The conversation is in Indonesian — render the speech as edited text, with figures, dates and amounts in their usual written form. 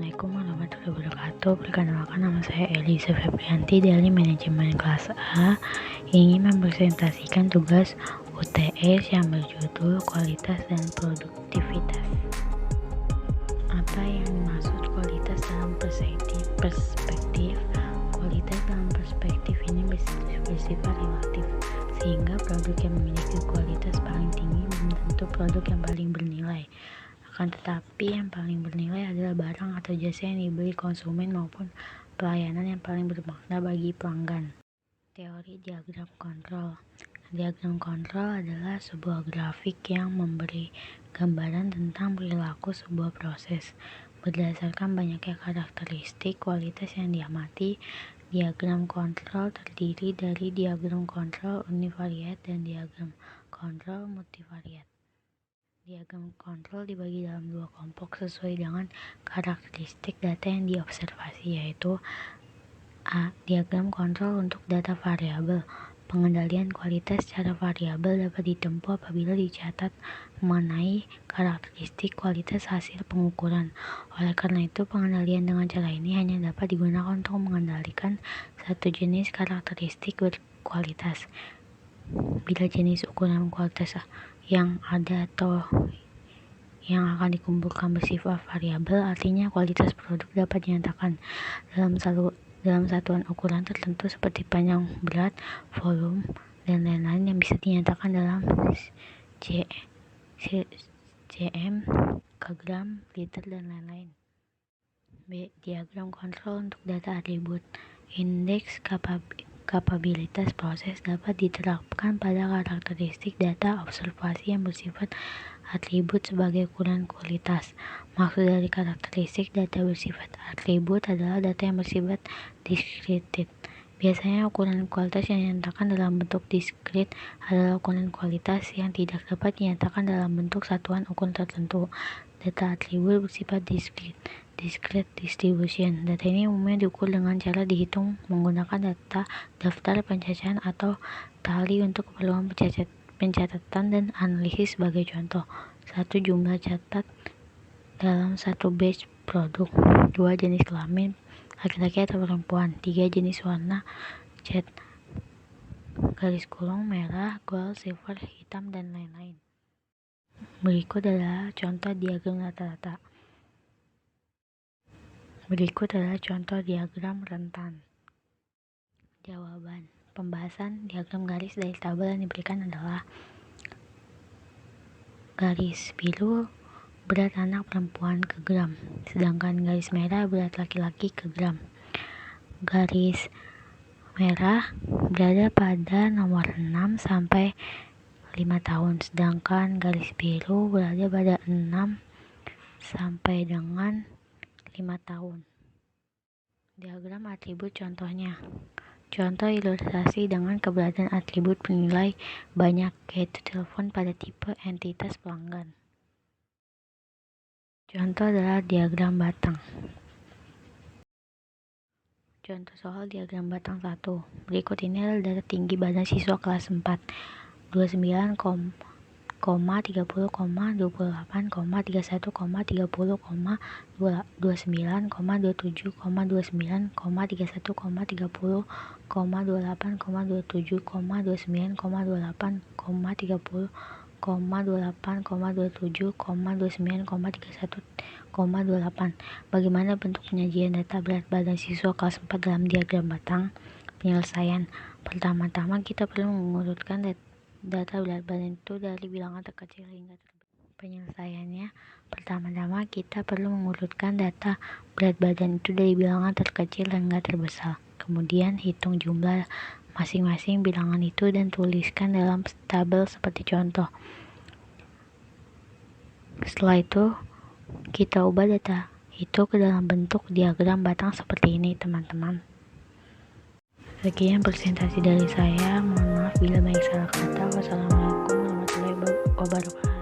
Assalamualaikum warahmatullahi wabarakatuh. Perkenalkan, nama saya Elisa Febrianti dari Manajemen Kelas A. Ingin mempresentasikan tugas UTS yang berjudul Kualitas dan Produktivitas. Apa yang dimaksud kualitas dalam perspektif? Kualitas dalam perspektif ini bersifat relatif, sehingga produk yang memiliki kualitas paling tinggi belum tentu produk yang paling bernilai. Akan tetapi yang paling bernilai adalah barang atau jasa yang dibeli konsumen maupun pelayanan yang paling bermakna bagi pelanggan. Teori diagram kontrol. Diagram kontrol adalah sebuah grafik yang memberi gambaran tentang perilaku sebuah proses. Berdasarkan banyaknya karakteristik kualitas yang diamati, diagram kontrol terdiri dari diagram kontrol univariat dan diagram kontrol multivariat. Diagram kontrol dibagi dalam dua kelompok sesuai dengan karakteristik data yang diobservasi, yaitu A. Diagram kontrol untuk data variabel. Pengendalian kualitas secara variabel dapat ditempuh apabila dicatat mengenai karakteristik kualitas hasil pengukuran. Oleh karena itu, pengendalian dengan cara ini hanya dapat digunakan untuk mengendalikan satu jenis karakteristik berkualitas. Bila jenis ukuran kualitas yang ada atau yang akan dikumpulkan bersifat variabel, artinya kualitas produk dapat dinyatakan dalam satuan ukuran tertentu seperti panjang, berat, volume, dan lain-lain yang bisa dinyatakan dalam cm, kilogram, liter, dan lain-lain. B. Diagram kontrol untuk data atribut. Indeks kapabilitas proses dapat diterapkan pada karakteristik data observasi yang bersifat atribut sebagai ukuran kualitas. Maksud dari karakteristik data bersifat atribut adalah data yang bersifat diskrit. Biasanya ukuran kualitas yang dinyatakan dalam bentuk diskrit adalah ukuran kualitas yang tidak dapat dinyatakan dalam bentuk satuan ukuran tertentu. Data atribut bersifat discrete distribution. Data ini umumnya diukur dengan cara dihitung menggunakan data daftar pencacahan atau tali untuk keperluan pencatatan dan analisis. Sebagai contoh, 1 jumlah catat dalam satu batch produk, 2 jenis kelamin laki-laki atau perempuan, 3 jenis warna cat merah, gold, silver, hitam, dan lain-lain. Berikut adalah contoh diagram rata-rata. Berikut adalah contoh diagram rentan. Jawaban. Pembahasan diagram garis dari tabel yang diberikan adalah garis biru berat anak perempuan ke gram, sedangkan garis merah berat laki-laki ke gram. Garis merah berada pada nomor 6 sampai 5 tahun, sedangkan garis biru berada pada 6 sampai dengan 5 tahun. Diagram atribut contohnya. Contoh ilustrasi dengan keberadaan atribut bernilai banyak, yaitu telepon pada tipe entitas pelanggan. Contoh adalah diagram batang. Contoh soal diagram batang 1. Berikut ini adalah data tinggi badan siswa kelas 4. 29, 30, 28, 31, 30, 29, 27, 31, 30, 28, 27, 29, 28, 30, 28, 27, 29, 31, 28. Bagaimana bentuk penyajian data berat badan siswa kelas 4 dalam diagram batang? Penyelesaian. Pertama-tama kita perlu mengurutkan data berat badan itu dari bilangan terkecil hingga terbesar. Penyelesaiannya, pertama-tama kita perlu mengurutkan data berat badan itu dari bilangan terkecil hingga terbesar. Kemudian hitung jumlah masing-masing bilangan itu dan tuliskan dalam tabel seperti contoh. Setelah itu, kita ubah data itu ke dalam bentuk diagram batang seperti ini, teman-teman. Sekian presentasi dari saya. Mohon maaf bila banyak salah kata. Wassalamualaikum warahmatullahi wabarakatuh.